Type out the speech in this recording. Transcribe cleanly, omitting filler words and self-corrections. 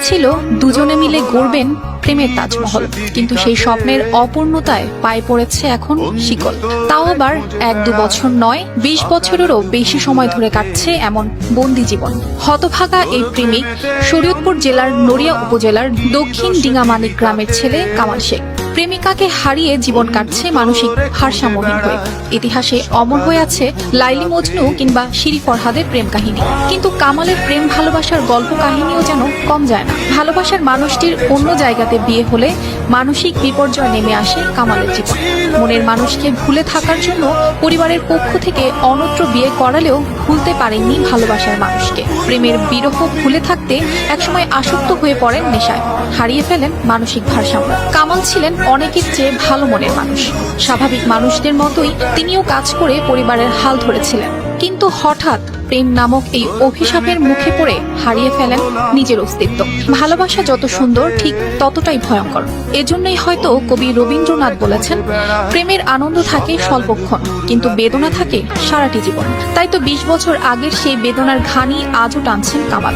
ছিল দুজনে মিলে গড়বেন প্রেমের তাজমহল, কিন্তু সেই স্বপ্নের অপূর্ণতায় পায়ে পড়েছে এখন শিকল। তাও আবার 1-2 বছর নয়, 20 বছরেরও বেশি সময় ধরে কাটছে এমন বন্দি জীবন। হতভাগা এই প্রেমিক শরীয়তপুর জেলার নড়িয়া উপজেলার দক্ষিণ ডিঙামানিক গ্রামের ছেলে কামাল শেখ। প্রেমিকাকে হারিয়ে জীবন কাটছে মানসিক ভারসাম্যহীন হয়ে। ইতিহাসে অমর হয়ে আছে লাইলি মজনু কিংবা শিরি ফরহাদের প্রেম কাহিনী, কিন্তু কামালের প্রেম ভালোবাসার গল্প কাহিনীও যেন কম যায় না। ভালোবাসার মানুষটির অন্য জায়গাতে বিয়ে হলে মানসিক বিপর্যয় নেমে আসে কামালের জীবন। মনের মানুষকে ভুলে থাকার জন্য পরিবারের পক্ষ থেকে অন্যত্র বিয়ে করালেও ভুলতে পারেননি ভালোবাসার মানুষকে। প্রেমের বিরহ ভুলে থাকতে একসময় আসক্ত হয়ে পড়েন নেশায়, হারিয়ে ফেলেন মানসিক ভারসাম্য। কামাল ছিলেন অনেকের চেয়ে ভালো মনের মানুষ। স্বাভাবিক মানুষদের মতোই তিনিও কাজ করে পরিবারের হাল ধরেছিলেন, কিন্তু হঠাৎ প্রেম নামক এই অভিশাপের মুখে পড়ে হারিয়ে ফেলেন নিজের অস্তিত্ব। ভালোবাসা যত সুন্দর ঠিক ততটাই ভয়ঙ্কর। এজন্যই হয়তো কবি রবীন্দ্রনাথ বলেছেন, প্রেমের আনন্দ থাকে স্বল্পক্ষণ, কিন্তু বেদনা থাকে সারাটি জীবন। তাই তো 20 বছর আগের সেই বেদনার ঘানি আজও টানছেন কামাল।